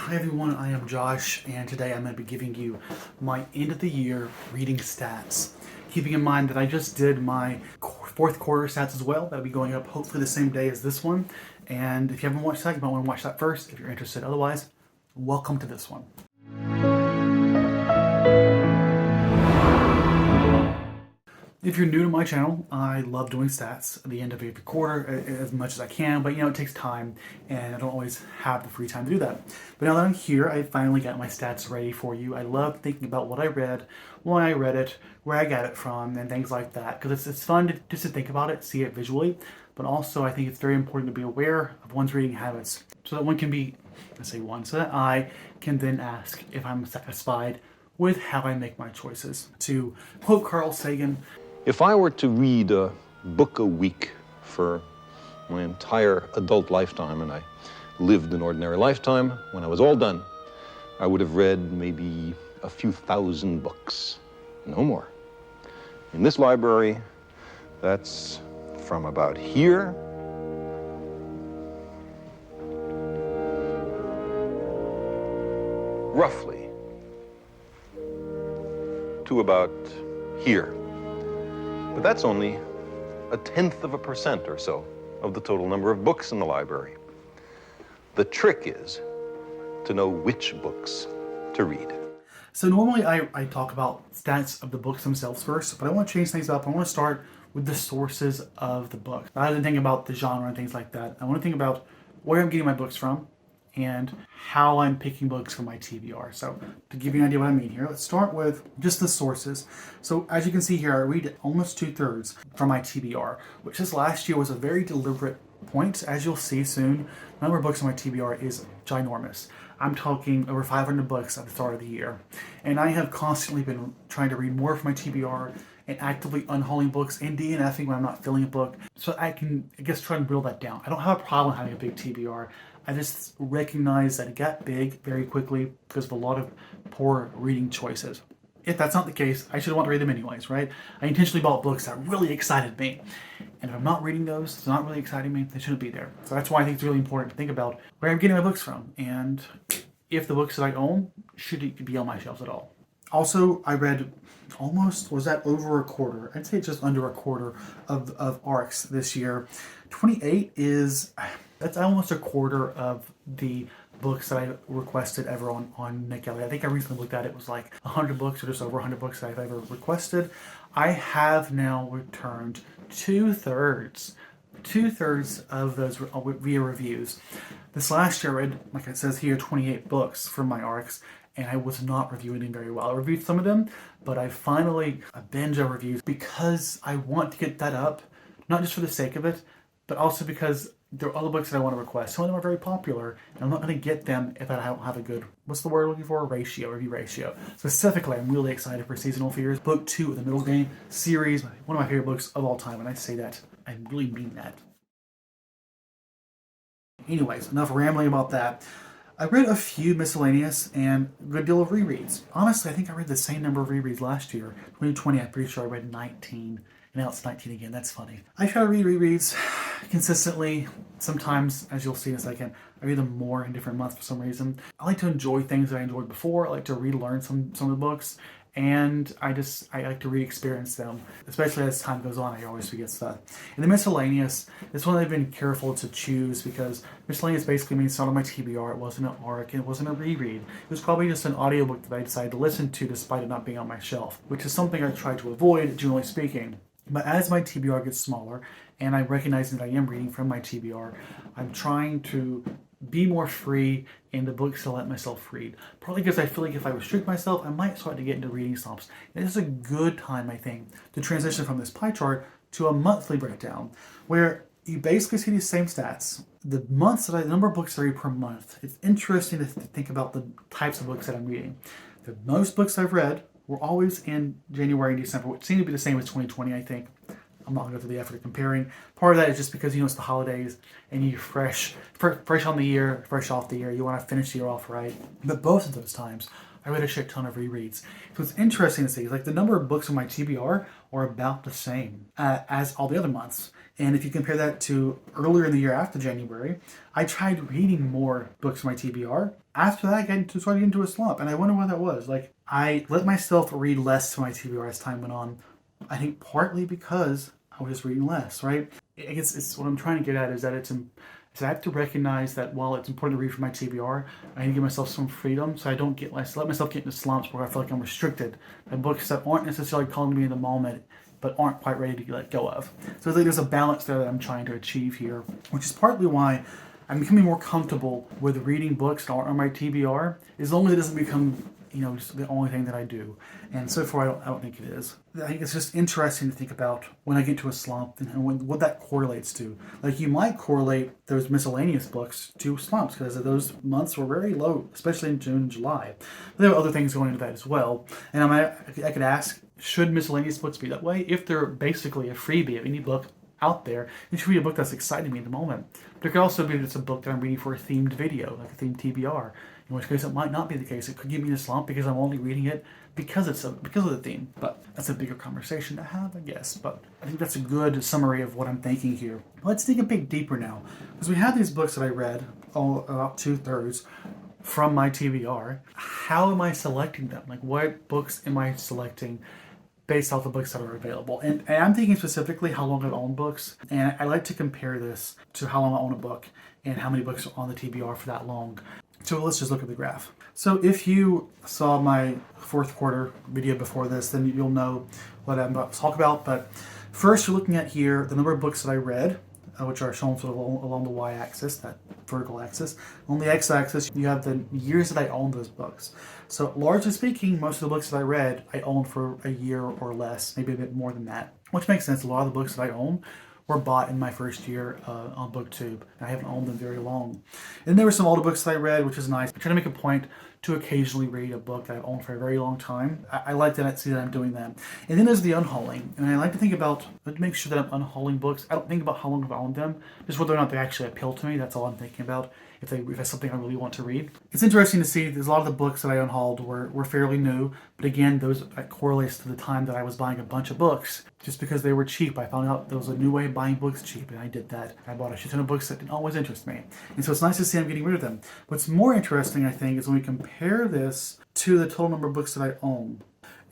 Hi everyone, I am Josh, and today I'm going to be giving you my end of the year reading stats. Keeping in mind that I just did my fourth quarter stats as well. That'll be going up hopefully the same day as this one. And if you haven't watched that, you might want to watch that first if you're interested. Otherwise, welcome to this one. If you're new to my channel, I love doing stats at the end of every quarter as much as I can, but it takes time and I don't always have the free time to do that. But now that I'm here, I finally got my stats ready for you. I love thinking about what I read, why I read it, where I got it from, and things like that, because it's fun just to think about it, see it visually, but also I think it's very important to be aware of one's reading habits so that one can be, so that I can then ask if I'm satisfied with how I make my choices. To quote Carl Sagan, if I were to read a book a week for my entire adult lifetime, and I lived an ordinary lifetime, when I was all done, I would have read maybe a few thousand books, no more. In this library, that's from about here roughly to about here. But that's only 0.1% or so of the total number of books in the library. The trick is to know which books to read. So normally I talk about stats of the books themselves first, but I want to change things up. I want to start with the sources of the book. Rather than think about the genre and things like that, I want to think about where I'm getting my books from and how I'm picking books for my TBR. So to give you an idea what I mean here, let's start with just the sources. So as you can see here, I read almost 2/3 from my TBR, which this last year was a very deliberate point. As you'll see soon, the number of books on my TBR is ginormous. I'm talking over 500 books at the start of the year. And I have constantly been trying to read more from my TBR and actively unhauling books and DNFing when I'm not filling a book. So I can, try and whittle that down. I don't have a problem having a big TBR. I just recognize that it got big very quickly because of a lot of poor reading choices. If that's not the case, I should want to read them anyways, right? I intentionally bought books that really excited me. And if I'm not reading those, it's not really exciting me, they shouldn't be there. So that's why I think it's really important to think about where I'm getting my books from and if the books that I own should be on my shelves at all. Also, I read over a quarter? I'd say just under a quarter of ARCs this year. 28 that's almost a quarter of the books that I requested ever on NetGalley. I think I recently looked at it, was like 100 books or just over 100 books that I've ever requested. I have now returned two-thirds of those via reviews. This last year I read, like it says here, 28 books from my ARCs, and I was not reviewing them very well. I reviewed some of them, but I finally binge of reviews because I want to get that up, not just for the sake of it, but also because there are other books that I want to request. Some of them are very popular, and I'm not going to get them if I don't have a good, what's the word I'm looking for? Review ratio. Specifically, I'm really excited for Seasonal Fears, book 2 of the Middle Game series, one of my favorite books of all time, and I say that, I really mean that. Anyways, enough rambling about that. I read a few miscellaneous and a good deal of rereads. Honestly, I think I read the same number of rereads last year. 2020, I'm pretty sure I read 19. And now it's 19 again. That's funny. I try to read rereads consistently. Sometimes, as you'll see in a second, I read them more in different months for some reason. I like to enjoy things that I enjoyed before. I like to relearn some of the books. And I like to re-experience them, especially as time goes on. I always forget stuff. And the miscellaneous, this one I've been careful to choose because miscellaneous basically means it's not on my TBR. It wasn't an ARC. It wasn't a reread. It was probably just an audiobook that I decided to listen to despite it not being on my shelf, which is something I try to avoid, generally speaking. But as my TBR gets smaller, and I recognize that I am reading from my TBR, I'm trying to be more free in the books to let myself read. Probably because I feel like if I restrict myself, I might start to get into reading slumps. And this is a good time, I think, to transition from this pie chart to a monthly breakdown, where you basically see these same stats. The number of books I read per month. It's interesting to think about the types of books that I'm reading. The most books I've read were always in January and December, which seem to be the same as 2020, I think. I'm not going to go through the effort of comparing. Part of that is just because, it's the holidays and you're fresh on the year, fresh off the year. You want to finish the year off right. But both of those times, I read a shit ton of rereads. So it's interesting to see, like the number of books on my TBR are about the same as all the other months. And if you compare that to earlier in the year after January, I tried reading more books from my TBR. After that, I started into a slump, and I wonder why that was. Like, I let myself read less to my TBR as time went on. I think partly because I was just reading less, right? I guess it's what I'm trying to get at is that is I have to recognize that while it's important to read for my TBR, I need to give myself some freedom so I don't let myself get into slumps where I feel like I'm restricted by books that aren't necessarily calling to me in the moment but aren't quite ready to be let go of. So I think there's a balance there that I'm trying to achieve here, which is partly why I'm becoming more comfortable with reading books that aren't on my TBR, as long as it doesn't become just the only thing that I do. And so far, I don't think it is. I think it's just interesting to think about when I get to a slump and what that correlates to. Like, you might correlate those miscellaneous books to slumps because those months were very low, especially in June and July. But there are other things going into that as well. And I could ask, should miscellaneous books be that way? If they're basically a freebie of any book out there, it should be a book that's exciting me at the moment. But it could also be that it's a book that I'm reading for a themed video, like a themed TBR. In which case, it might not be the case. It could give me a slump because I'm only reading it because of the theme. But that's a bigger conversation to have, I guess. But I think that's a good summary of what I'm thinking here. Let's dig a bit deeper now, because we have these books that I read, about 2/3 from my TBR. How am I selecting them? Like, what books am I selecting based off the books that are available? And I'm thinking specifically how long I've owned books, and I like to compare this to how long I own a book and how many books are on the TBR for that long. So let's just look at the graph. So if you saw my fourth quarter video before this, then you'll know what I'm about to talk about. But first, you're looking at here the number of books that I read, which are shown sort of along the y-axis, that vertical axis. On the x-axis, you have the years that I owned those books. So largely speaking, most of the books that I read, I owned for a year or less, maybe a bit more than that, which makes sense. A lot of the books that I own were bought in my first year on BookTube. I haven't owned them very long. And there were some older books that I read, which is nice. I try to make a point to occasionally read a book that I've owned for a very long time. I like to see that I'm doing that. And then there's the unhauling. And I like to think about, to make sure that I'm unhauling books. I don't think about how long I've owned them, just whether or not they actually appeal to me. That's all I'm thinking about. If that's something I really want to read. It's interesting to see there's a lot of the books that I unhauled were fairly new, but again, that correlates to the time that I was buying a bunch of books just because they were cheap. I found out there was a new way of buying books cheap, and I did that. I bought a shit ton of books that didn't always interest me. And so it's nice to see I'm getting rid of them. What's more interesting, I think, is when we compare this to the total number of books that I own.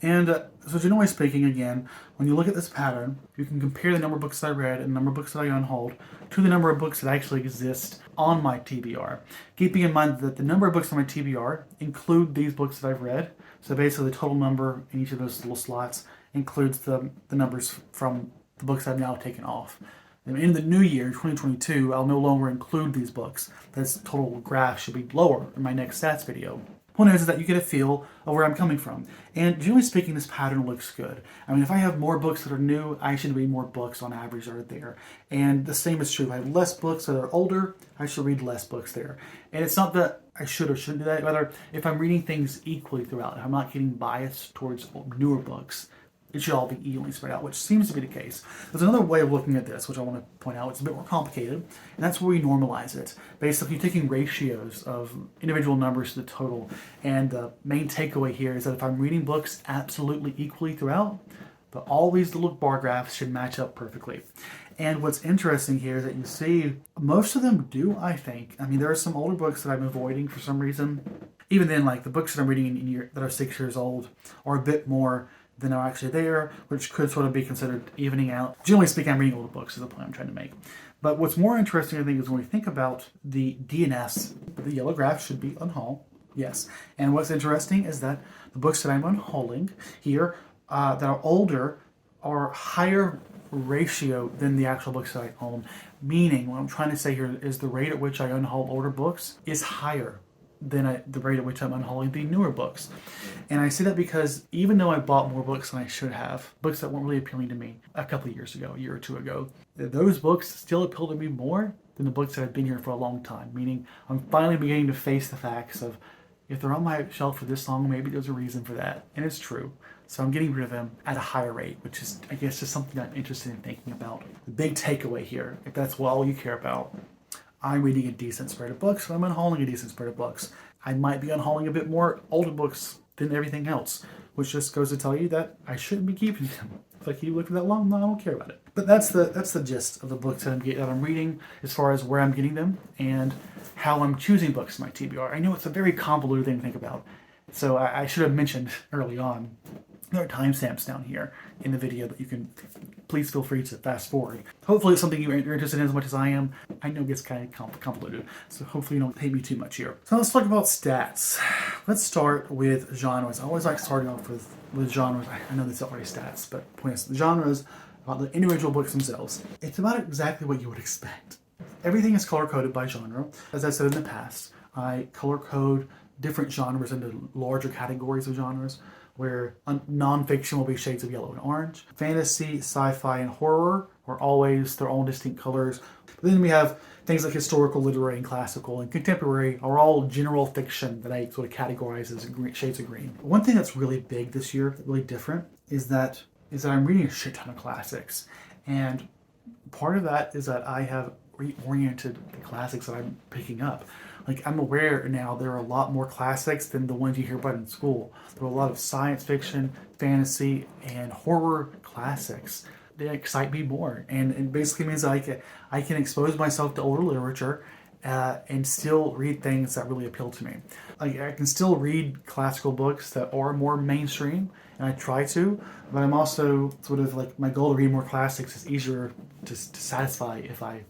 And so generally speaking, again, when you look at this pattern, you can compare the number of books that I read and the number of books that I unhauled to the number of books that actually exist on my TBR. Keeping in mind that the number of books on my TBR include these books that I've read. So basically the total number in each of those little slots includes the numbers from the books I've now taken off. And in the new year, 2022, I'll no longer include these books. This total graph should be lower in my next stats video. Point is that you get a feel of where I'm coming from. And generally speaking, this pattern looks good. I mean, if I have more books that are new, I should read more books on average that are there. And the same is true. If I have less books that are older, I should read less books there. And it's not that I should or shouldn't do that. Rather, if I'm reading things equally throughout, if I'm not getting biased towards newer books, it should all be evenly spread out, which seems to be the case. There's another way of looking at this, which I want to point out. It's a bit more complicated, and that's where we normalize it. Basically, taking ratios of individual numbers to the total. And the main takeaway here is that if I'm reading books absolutely equally throughout, but all these little bar graphs should match up perfectly. And what's interesting here is that you see most of them do, I think. I mean, there are some older books that I'm avoiding for some reason. Even then, like the books that I'm reading that are 6 years old are a bit more than are actually there, which could sort of be considered evening out. Generally speaking, I'm reading older books is the point I'm trying to make. But what's more interesting, I think, is when we think about the DNS, the yellow graph should be unhaul. Yes. And what's interesting is that the books that I'm unhauling here that are older are higher ratio than the actual books that I own. Meaning, what I'm trying to say here is the rate at which I unhaul older books is higher than the rate at which I'm unhauling the newer books. And I say that because even though I bought more books than I should have, books that weren't really appealing to me a couple of years ago, a year or two ago, those books still appeal to me more than the books that have been here for a long time. Meaning, I'm finally beginning to face the facts of, if they're on my shelf for this long, maybe there's a reason for that. And it's true. So I'm getting rid of them at a higher rate, which is, I guess, just something I'm interested in thinking about. The big takeaway here, if that's all you care about, I'm reading a decent spread of books, and I'm unhauling a decent spread of books. I might be unhauling a bit more older books than everything else, which just goes to tell you that I shouldn't be keeping them. If I keep looking that long, no, I don't care about it. But that's the gist of the books that I'm reading, as far as where I'm getting them and how I'm choosing books in my TBR. I know it's a very convoluted thing to think about, so I should have mentioned early on. There are timestamps down here in the video that you can, please feel free to fast forward. Hopefully it's something you're interested in as much as I am. I know it gets kind of convoluted, so hopefully you don't hate me too much here. So let's talk about stats. Let's start with genres. I always like starting off with genres. I know this is already stats, but the point is the genres about the individual books themselves. It's about exactly what you would expect. Everything is color-coded by genre. As I said in the past, I color code different genres into larger categories of genres, where non-fiction will be shades of yellow and orange. Fantasy, sci-fi, and horror are always their own distinct colors. But then we have things like historical, literary, and classical, and contemporary are all general fiction that I sort of categorize as shades of green. One thing that's really big this year, really different, is that I'm reading a shit ton of classics. And part of that is that I have reoriented the classics that I'm picking up. Like, I'm aware now there are a lot more classics than the ones you hear about in school. There are a lot of science fiction, fantasy, and horror classics. They excite me more. And it basically means I can expose myself to older literature and still read things that really appeal to me. Like, I can still read classical books that are more mainstream, and I try to, but I'm also sort of like, my goal to read more classics is easier to satisfy if I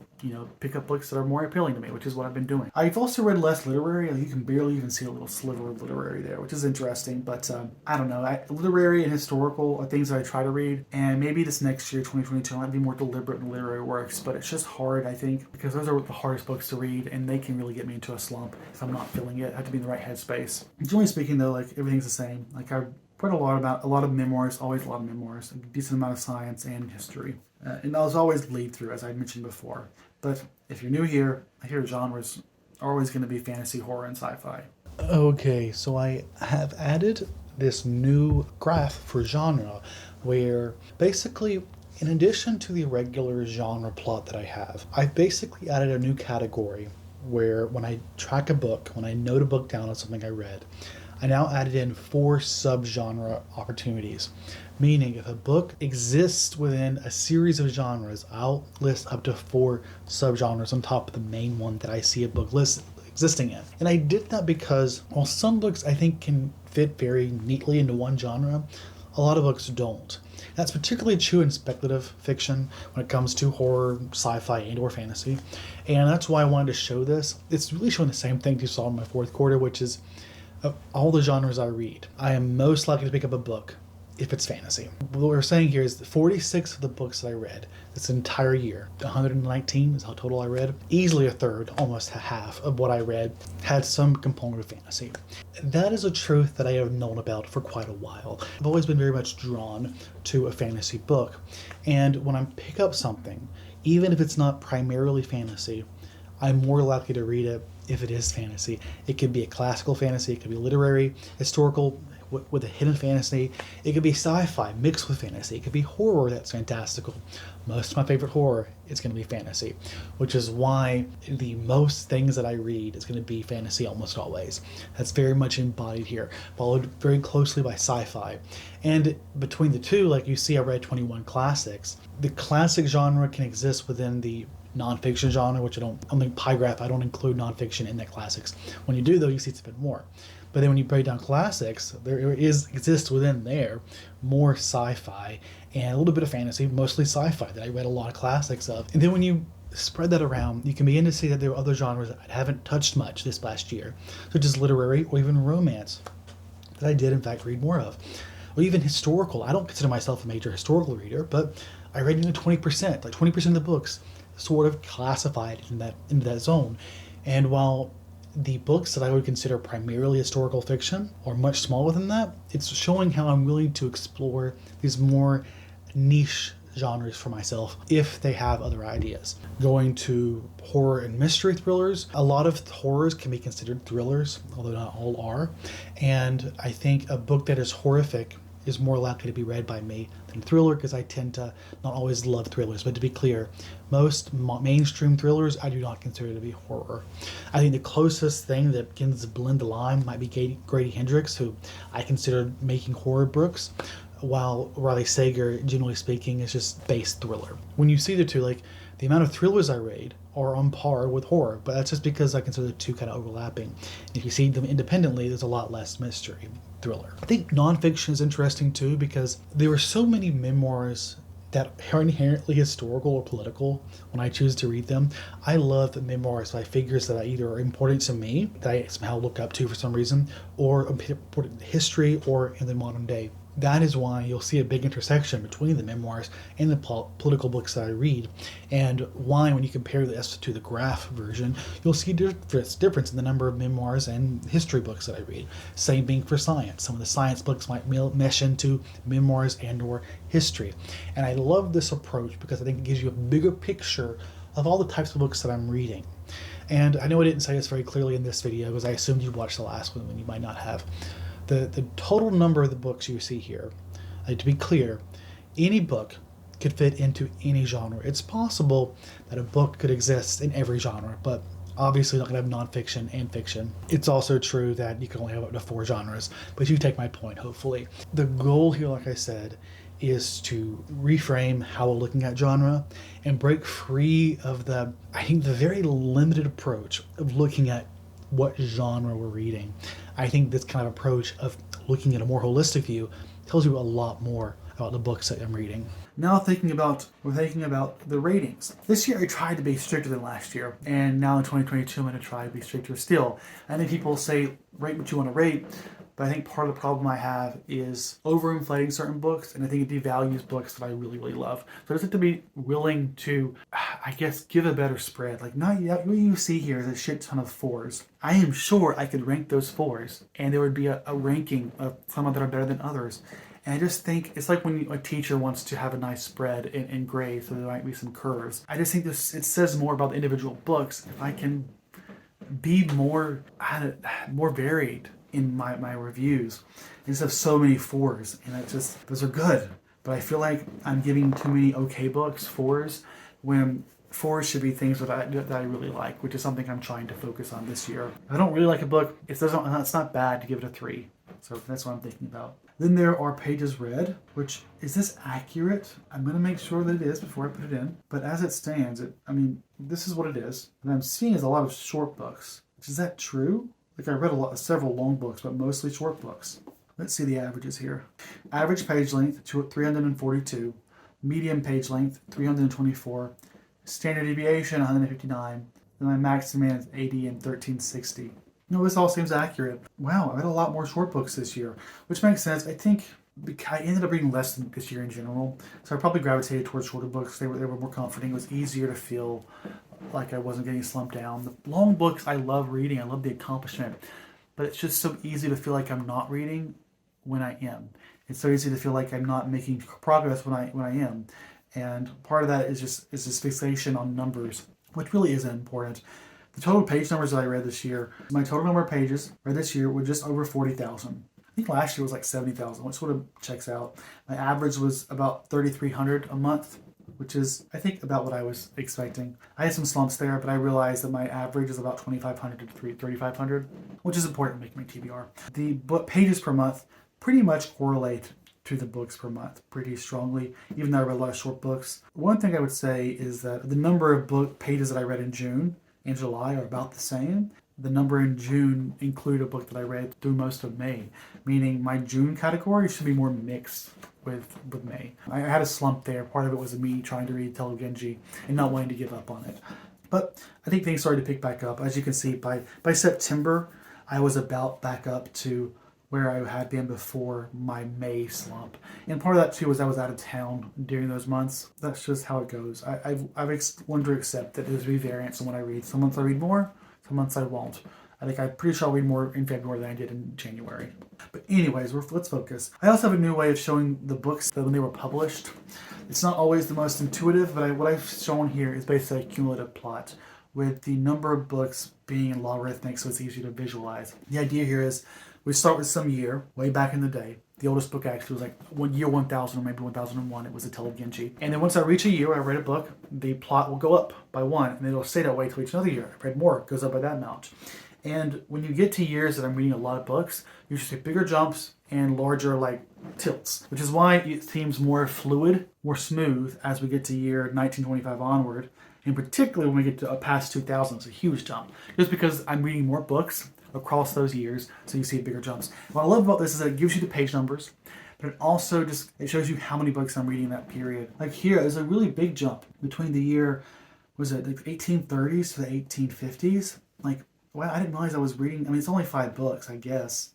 pick up books that are more appealing to me, which is what I've been doing. I've also read less literary. You can barely even see a little sliver of literary there, which is interesting, but I don't know. Literary and historical are things that I try to read, and maybe this next year, 2022, I might be more deliberate in literary works, but it's just hard, I think, because those are the hardest books to read, and they can really get me into a slump if I'm not feeling it. I have to be in the right headspace. Generally speaking, though, like, everything's the same. Like, I've read a lot of memoirs, always a lot of memoirs, a decent amount of science and history. And those always lead through, as I mentioned before. But if you're new here, I hear genres are always going to be fantasy, horror, and sci-fi. Okay, so I have added this new graph for genre, where basically, in addition to the regular genre plot that I have, I've basically added a new category where when I track a book, when I note a book down on something I read, I now added in 4 subgenre opportunities. Meaning, if a book exists within a series of genres, I'll list up to 4 subgenres on top of the main one that I see a book existing in. And I did that because while some books I think can fit very neatly into one genre, a lot of books don't. That's particularly true in speculative fiction when it comes to horror, sci-fi, and or fantasy. And that's why I wanted to show this. It's really showing the same thing you saw in my 4th quarter, which is of all the genres I read, I am most likely to pick up a book if it's fantasy. What we're saying here is that 46 of the books that I read this entire year, 119 is how total I read, easily a third, almost a half of what I read had some component of fantasy. That is a truth that I have known about for quite a while. I've always been very much drawn to a fantasy book, and when I pick up something, even if it's not primarily fantasy, I'm more likely to read it if it is fantasy. It could be a classical fantasy, it could be literary, historical, with a hidden fantasy. It could be sci-fi mixed with fantasy. It could be horror that's fantastical. Most of my favorite horror is going to be fantasy, which is why the most things that I read is going to be fantasy almost always. That's very much embodied here, followed very closely by sci-fi. And between the two, like you see, I read 21 classics. The classic genre can exist within the nonfiction genre, which on the pie graph, I don't include nonfiction in that classics. When you do, though, you see it's a bit more. But then when you break down classics, there exists within there more sci-fi and a little bit of fantasy, mostly sci-fi, that I read a lot of classics of. And then when you spread that around, you can begin to see that there are other genres that I haven't touched much this past year, such as literary or even romance, that I did in fact read more of. Or even historical. I don't consider myself a major historical reader, but I read into 20%, like 20% of the books sort of classified into that zone. And while the books that I would consider primarily historical fiction are much smaller than that, it's showing how I'm willing to explore these more niche genres for myself if they have other ideas. Going to horror and mystery thrillers, a lot of horrors can be considered thrillers, although not all are. And I think a book that is horrific is more likely to be read by me than thriller, because I tend to not always love thrillers. But to be clear, most mainstream thrillers I do not consider to be horror. I think the closest thing that begins to blend the line might be Grady Hendrix, who I consider making horror books, while Riley Sager, generally speaking, is just base thriller. When you see the two, like, the amount of thrillers I read are on par with horror, but that's just because I consider the two kind of overlapping. If you see them independently, there's a lot less mystery thriller. I think nonfiction is interesting too, because there are so many memoirs that are inherently historical or political when I choose to read them. I love memoirs by figures that either are important to me, that I somehow look up to for some reason, or important in history or in the modern day. That is why you'll see a big intersection between the memoirs and the political books that I read, and why when you compare this to the graph version, you'll see a difference in the number of memoirs and history books that I read. Same being for science. Some of the science books might mesh into memoirs and or history. And I love this approach because I think it gives you a bigger picture of all the types of books that I'm reading. And I know I didn't say this very clearly in this video because I assumed you watched the last one when you might not have. The total number of the books you see here, to be clear, any book could fit into any genre. It's possible that a book could exist in every genre, but obviously not going to have nonfiction and fiction. It's also true that you can only have up to 4 genres, but you take my point, hopefully. The goal here, like I said, is to reframe how we're looking at genre and break free of the very limited approach of looking at what genre we're reading. I think this kind of approach of looking at a more holistic view tells you a lot more about the books that I'm reading. Now we're thinking about the ratings. This year I tried to be stricter than last year, and now in 2022 I'm going to try to be stricter still. I think people say rate what you want to rate, but I think part of the problem I have is overinflating certain books, and I think it devalues books that I really, really love. So I just have to be willing to, I guess, give a better spread. Like, not yet, what you see here is a shit ton of 4s. I am sure I could rank those 4s, and there would be a ranking of some that are better than others. And I just think it's like when a teacher wants to have a nice spread in grades, so there might be some curves. I just think it says more about the individual books if I can be more varied in my reviews instead of so many 4s. And those are good, but I feel like I'm giving too many okay books 4s when 4s should be things that I really like, which is something I'm trying to focus on this year. If I don't really like a book, it's not bad to give it a 3. So that's what I'm thinking about. Then there are pages read, which, is this accurate? I'm going to make sure that it is before I put it in. But as it stands, this is what it is. And I'm seeing is a lot of short books. Is that true? Like, I read several long books, but mostly short books. Let's see the averages here. Average page length, 342. Median page length, 324. Standard deviation, 159. And my maximum is 80 and 1360. This all seems accurate. Wow, I read a lot more short books this year, which makes sense. I think I ended up reading less than this year in general, so I probably gravitated towards shorter books. They were more comforting. It was easier to feel like I wasn't getting slumped down. The long books I love reading. I love the accomplishment, but it's just so easy to feel like I'm not reading when I am. It's so easy to feel like I'm not making progress when I am, and part of that is this fixation on numbers, which really isn't important. The total page numbers that I read this year, my total number of pages read this year were just over 40,000. I think last year was like 70,000, which sort of checks out. My average was about 3,300 a month, which is, I think, about what I was expecting. I had some slumps there, but I realized that my average is about 2,500 to 3,500, which is important to make my TBR. The book pages per month pretty much correlate to the books per month pretty strongly, even though I read a lot of short books. One thing I would say is that the number of book pages that I read in June and July are about the same. The number in June include a book that I read through most of May, meaning my June category should be more mixed with May. I had a slump there. Part of it was me trying to read Telugu Genji and not wanting to give up on it. But I think things started to pick back up. As you can see, by September, I was about back up to where I had been before my May slump. And part of that too was I was out of town during those months. That's just how it goes. I've learned to accept that there's variance in when I read. Some months I read more, some months I won't. I think I'm pretty sure I'll read more in February than I did in January. But anyways, let's focus. I also have a new way of showing the books that when they were published. It's not always the most intuitive, but what I've shown here is basically a cumulative plot with the number of books being logarithmic so it's easy to visualize. The idea here is we start with some year, way back in the day. The oldest book actually was like year 1000 or maybe 1001. It was a Tale of Genji. And then once I reach a year, I read a book, the plot will go up by one, and it'll stay that way till each another year. I read more, it goes up by that amount. And when you get to years that I'm reading a lot of books, you should see bigger jumps and larger like tilts, which is why it seems more fluid, more smooth as we get to year 1925 onward. And particularly when we get to past 2000, it's a huge jump. Just because I'm reading more books across those years, so you see bigger jumps. What I love about this is that it gives you the page numbers, but it also it shows you how many books I'm reading in that period. Like here, there's a really big jump between the year, was it like 1830s to the 1850s? Like, wow, I didn't realize I was reading, I mean, it's only 5 books, I guess.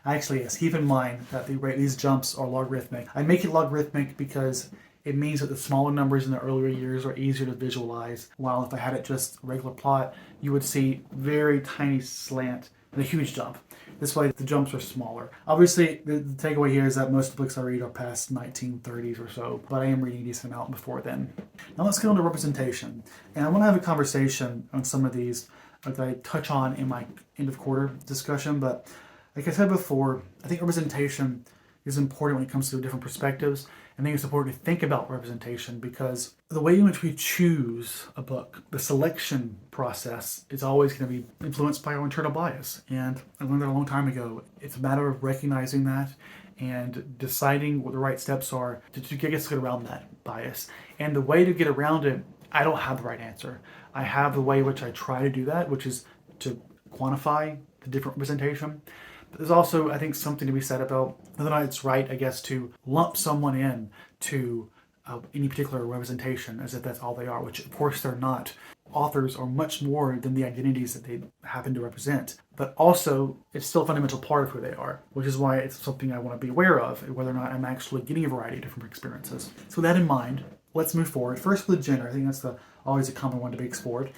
Actually, yes, keep in mind that these jumps are logarithmic. I make it logarithmic because it means that the smaller numbers in the earlier years are easier to visualize, while if I had it just a regular plot, you would see very tiny slant and a huge jump. This way, the jumps are smaller. Obviously, the takeaway here is that most of the books I read are past 1930s or so, but I am reading a decent amount before then. Now let's get on to representation. And I want to have a conversation on some of these that I touch on in my end of quarter discussion, but like I said before, I think representation is important when it comes to different perspectives. I think it's important to think about representation because the way in which we choose a book, the selection process, is always going to be influenced by our internal bias. And I learned that a long time ago. It's a matter of recognizing that and deciding what the right steps are to get around that bias. And the way to get around it, I don't have the right answer. I have the way in which I try to do that, which is to quantify the different representation. There's also, I think, something to be said about whether or not it's right, I guess, to lump someone in to any particular representation as if that's all they are, which of course they're not. Authors are much more than the identities that they happen to represent, but also it's still a fundamental part of who they are, which is why it's something I want to be aware of, whether or not I'm actually getting a variety of different experiences. So with that in mind, let's move forward. First with gender, I think that's always a common one to be explored.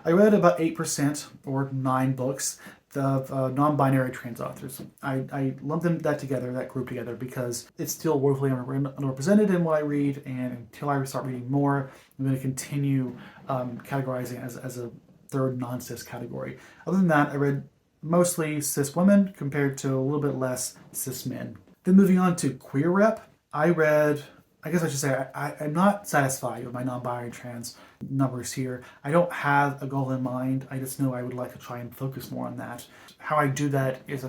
I read about 8% or 9 books of non-binary trans authors. I lump that group together, because it's still woefully underrepresented in what I read, and until I start reading more, I'm going to continue categorizing as a third non-cis category. Other than that, I read mostly cis women compared to a little bit less cis men. Then moving on to queer rep, I guess I should say I'm not satisfied with my non-binary trans numbers here. I don't have a goal in mind. I just know I would like to try and focus more on that. How I do that is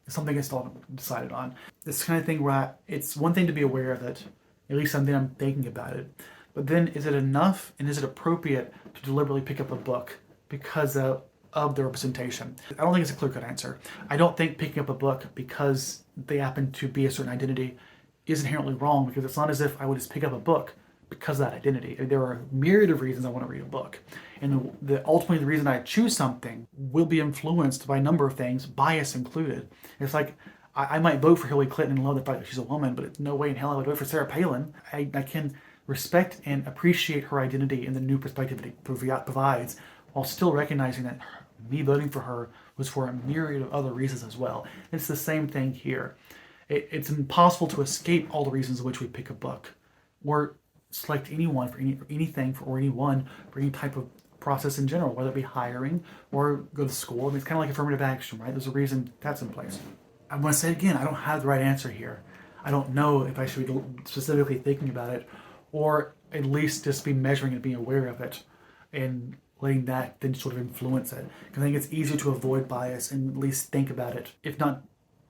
something I still haven't decided on. This kind of thing where it's one thing to be aware of it, at least something I'm thinking about it, but then is it enough and is it appropriate to deliberately pick up a book because of the representation? I don't think it's a clear-cut answer. I don't think picking up a book because they happen to be a certain identity is inherently wrong, because it's not as if I would just pick up a book because of that identity. There are a myriad of reasons I want to read a book. And ultimately the reason I choose something will be influenced by a number of things, bias included. It's like, I might vote for Hillary Clinton and love the fact that she's a woman, but no way in hell I would vote for Sarah Palin. I can respect and appreciate her identity and the new perspective it provides, while still recognizing that me voting for her was for a myriad of other reasons as well. It's the same thing here. It's impossible to escape all the reasons in which we pick a book or select anyone for anything or anyone for any type of process in general, whether it be hiring or go to school. I mean, it's kind of like affirmative action, right? There's a reason that's in place. I want to say again, I don't have the right answer here. I don't know if I should be specifically thinking about it, or at least just be measuring it, being aware of it, and letting that then sort of influence it. Because I think it's easier to avoid bias and at least think about it, if not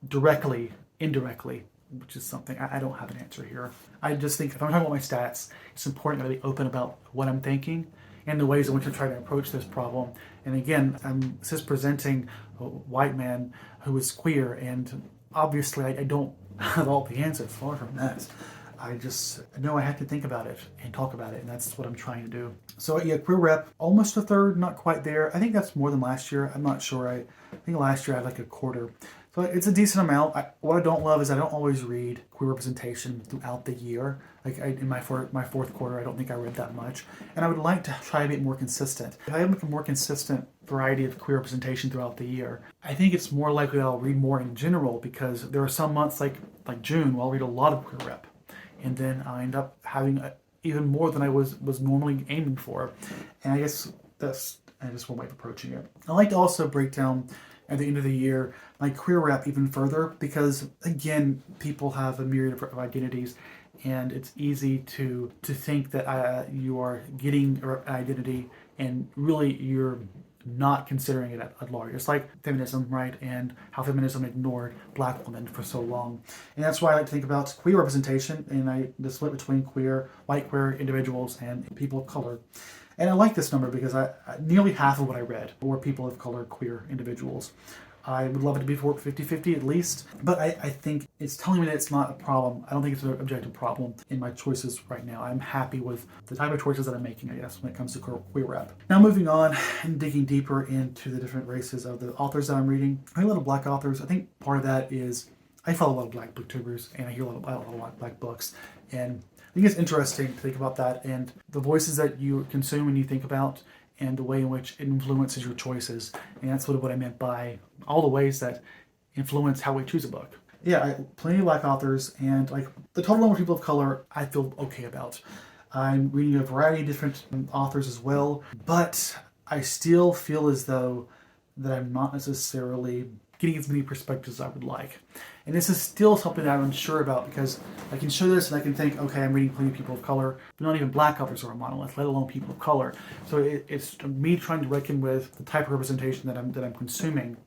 directly, indirectly, which is something I don't have an answer here. I just think if I'm talking about my stats, it's important to be open about what I'm thinking and the ways in which I try to approach this problem. And again, I'm just presenting a white man who is queer, and obviously I don't have all the answers, far from that. I just know I have to think about it and talk about it, and that's what I'm trying to do. So yeah, queer rep, almost a third, not quite there. I think that's more than last year. I'm not sure. I think last year I had like a quarter. So it's a decent amount. What I don't love is I don't always read queer representation throughout the year. Like in my fourth quarter, I don't think I read that much. And I would like to try to be more consistent. If I have a more consistent variety of queer representation throughout the year, I think it's more likely that I'll read more in general, because there are some months like June where I'll read a lot of queer rep. And then I end up having even more than I was normally aiming for. And I guess that's and just one way of approaching it. I like to also break down at the end of the year my queer rep even further, because again, people have a myriad of identities, and it's easy to think that you are getting an identity and really you're not considering it at large. It's like feminism, right? And how feminism ignored black women for so long. And that's why I like to think about queer representation, and the split between white queer individuals and people of color. And I like this number because nearly half of what I read were people of color, queer individuals. I would love it to be 50-50 at least, but I think it's telling me that it's not a problem. I don't think it's an objective problem in my choices right now. I'm happy with the type of choices that I'm making, I guess, when it comes to queer rep. Now moving on and digging deeper into the different races of the authors that I'm reading. I read a lot of black authors. I think part of that is I follow a lot of black booktubers, and I hear a lot of black books. And I think it's interesting to think about that and the voices that you consume and you think about, and the way in which it influences your choices. And that's what I meant by all the ways that influence how we choose a book. Yeah, plenty of black authors, and like the total number of people of color I feel okay about. I'm reading a variety of different authors as well, but I still feel as though that I'm not necessarily getting as many perspectives as I would like. And this is still something that I'm unsure about, because I can show this and I can think, okay, I'm reading plenty of people of color, but not even black authors are a monolith, let alone people of color. So it's me trying to reckon with the type of representation that I'm consuming,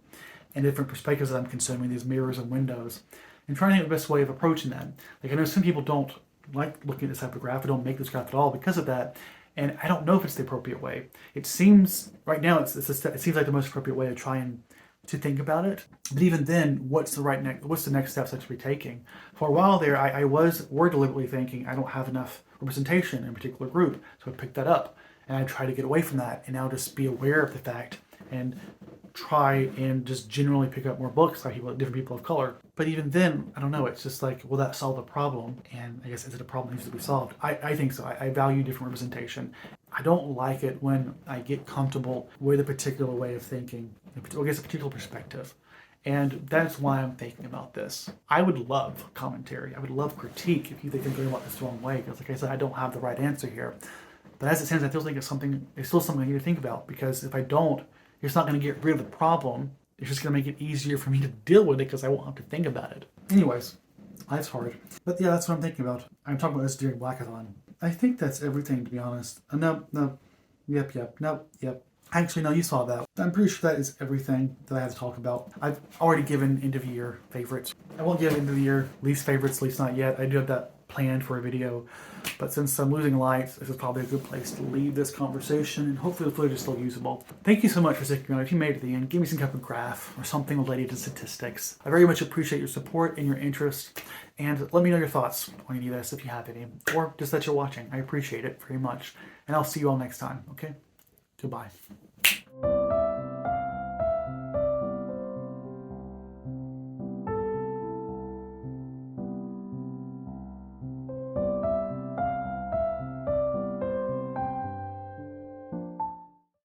and different perspectives that I'm consuming, these mirrors and windows, and trying to think of the best way of approaching that. Like, I know some people don't like looking at this type of graph, or don't make this graph at all because of that, and I don't know if it's the appropriate way. It seems, right now, it seems like the most appropriate way to try and to think about it. But even then, what's the next steps I should be taking? For a while there, I were deliberately thinking I don't have enough representation in a particular group, so I picked that up, and I try to get away from that, and now just be aware of the fact and try and just generally pick up more books by different people of color. But even then, I don't know, it's just like, will that solve the problem? And I guess, is it a problem that needs to be solved? I think so. I value different representation. I don't like it when I get comfortable with a particular way of thinking, I guess a particular perspective. And that's why I'm thinking about this. I would love commentary. I would love critique if you think I'm going about this the wrong way. Because like I said, I don't have the right answer here. But as it stands, I still think it's still something I need to think about. Because if I don't, it's not going to get rid of the problem. It's just going to make it easier for me to deal with it because I won't have to think about it. Anyways, life's hard. But yeah, that's what I'm thinking about. I'm talking about this during Blackathon. I think that's everything, to be honest. No. Yep. Actually, no, you saw that. I'm pretty sure that is everything that I have to talk about. I've already given end of year favorites. I won't give end of the year least favorites, at least not yet. I do have that planned for a video. But since I'm losing lights, this is probably a good place to leave this conversation, and hopefully the footage is still usable. Thank you so much for sticking around. If you made it to the end, give me some type of graph or something related to statistics. I very much appreciate your support and your interest, and let me know your thoughts on any of this if you have any, or just that you're watching. I appreciate it very much, and I'll see you all next time, okay? Goodbye.